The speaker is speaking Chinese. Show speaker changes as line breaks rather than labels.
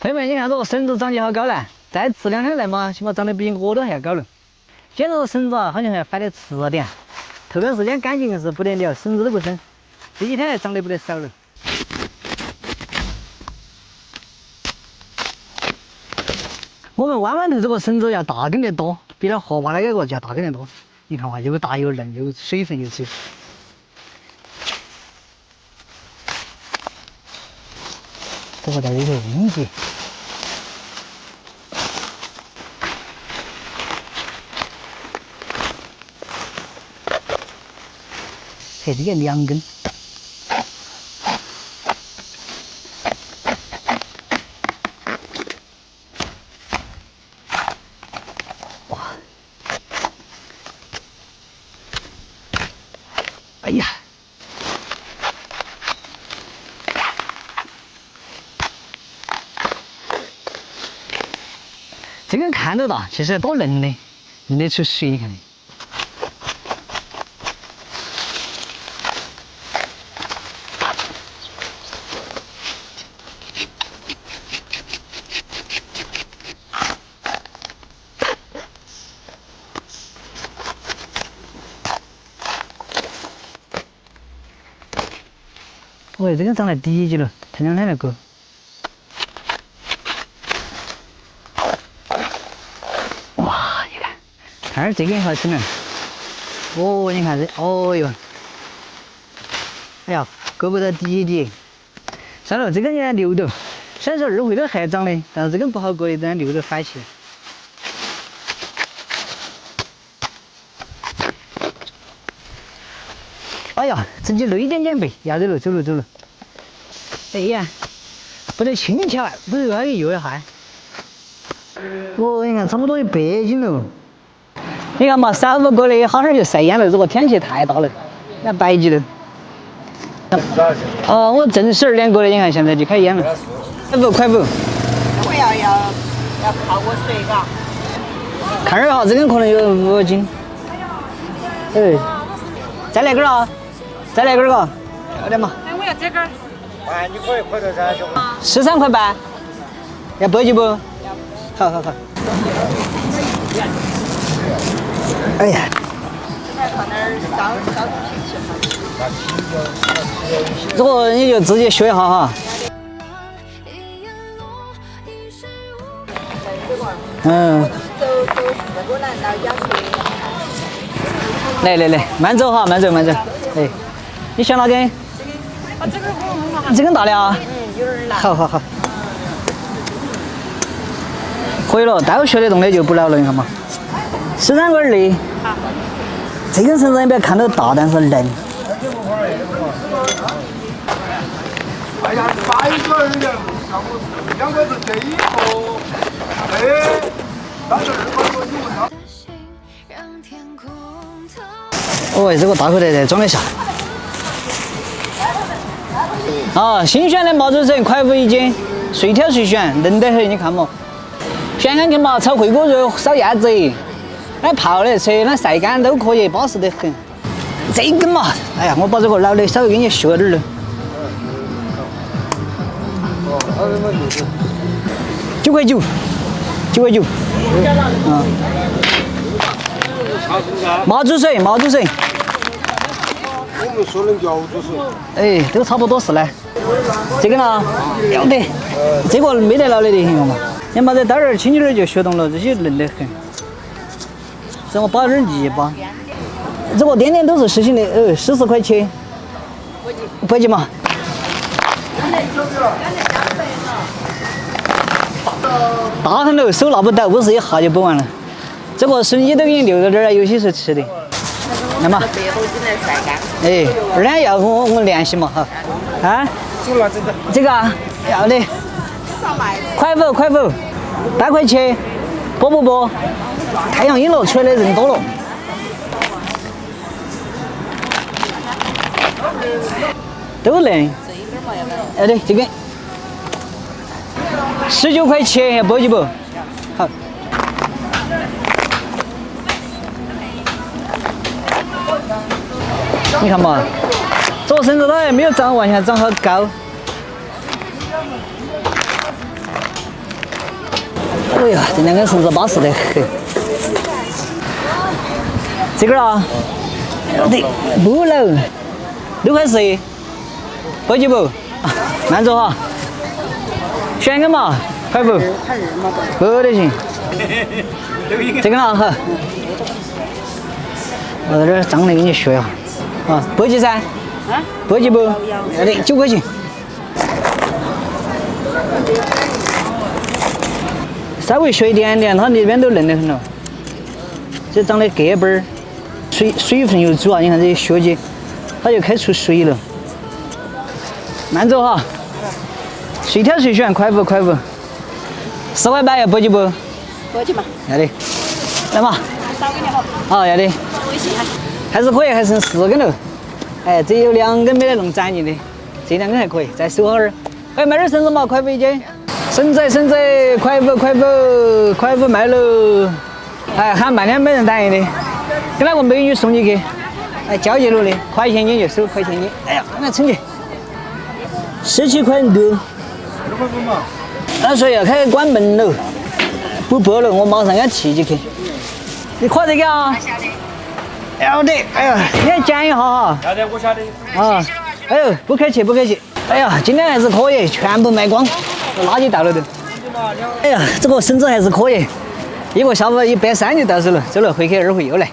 朋友们，你看这个绳子长起好高了，再迟2天来嘛，起码长得比我都还要高了。现在这个绳子啊，好像还翻得迟点，头段时间感情是不得了，绳子都不伸，这几天还长得不得少了。我们弯弯头这个绳子要大根得多，比那河坝那个要大根得多。你看哇，又大又嫩，又水分又足。这个在里头硬结。嘿，这个2根。哇！哎呀！这个看得到，其实多嫩的，认得出水，看的。喂，这个长得低级了，头2天来割。哇，你看，看这个好深了。哦，你看这，哦哟，哎呀，割不到底的。算了，这个人家留着，虽然说2回都还长的，但是这个不好割的，等下留着翻起来。哎呀，整起累点背，压着了，走了走了。哎呀，不得轻巧啊，不是那个又要汗。哦，你看差不多100斤了。你看嘛，3、5个的好点就晒烟了，这个天气太大了，那白级了。哦，我正12点过的，你看现在就开烟了。快5。
我要泡过水，嘎。
看着哈，这根可能有5斤。哎，再来根啊！再来根嘎，要点嘛。
哎，我要这根。
哎，你可以快点噻，兄弟。
13块半，要8斤不？好。哎呀。
现在放点烧
这个你就自己学一下哈。嗯。
走4个人到家去。
来，慢走哈，慢走。哎，你选哪根？
这根好。
这根大的啊。
有点难。
好。可以了，待会学得动的就不老了，你看嘛。13根的。
好。
这根绳子你不要看到大，但是嫩。
哎呀，8个人家2个是这一个，但是2块多你问他。
哦，这个大口袋才装得下。啊，新选的毛竹笋块5一斤，随挑随选，嫩得很，你看嘛。选看去嘛，炒回锅肉，烧鸭子，那泡来吃，那晒干都可以，巴适得很。这根嘛，哎呀，我把这个老的稍微给你削点了。9块9。嗯。毛竹笋。
我们说的苗竹笋。
哎，都差不多是嘞。这个呢，要得，这个没得老的行了嘛。你把这刀儿轻点就学动了，这些嫩得很。让我把点泥巴。这个点都是实心的，40块钱。8斤嘛。大很了，手拿不到，50一下就剥完了。这个笋衣都给你留到这儿了，有些是吃的。来嘛。哎，2天要我们联系嘛哈。啊？
走了，真的。
这个啊，要的。块5，8块钱，剥。太阳阴了，出来的人多了。都嫩。哎对，这个19块钱，要剥几不？好。你看嘛，这个绳子它还没有长，往下长好高。哎呀，这两根绳子巴适得很。这个啊，对，不能，6块10，喝几不？慢走哈。选一个嘛，快不？不得行。这个呢，好。我在这儿张磊给你学呀。啊，簸箕噻。啊？簸箕不？要得，9块钱。稍微学一点点，它那边都嫩得很了。这长得个本儿，水分又足啊！你看这些血迹，它就开出水了。慢走哈，随挑随选，快不？4块8要簸箕不？
过去嘛。
要得，来嘛。
少给你好。
好，要得。
微信哈。
还是可以，还剩4根了。哎，这有2根没得弄粘进的，这2根还可以，再收好点儿。哎，卖点绳子嘛，快不一斤？绳子，快不卖喽！哎，喊半天没人答应的，给那个美女送你去，哎，交界路的，块钱斤就收块钱斤。哎呀，我来称去，17块6。
6块5嘛。
他说要开关门了，不播了，我马上给他提起去。你看这个啊？要得，哎呀，你要讲一下哈。
要得，我晓得。
啊，哎呦，不客气。哎呀，今天还是可以，全部卖光，垃圾倒了都。哎呀，这个绳子还是可以，一个下午130就到手了，走了，回去2回又来。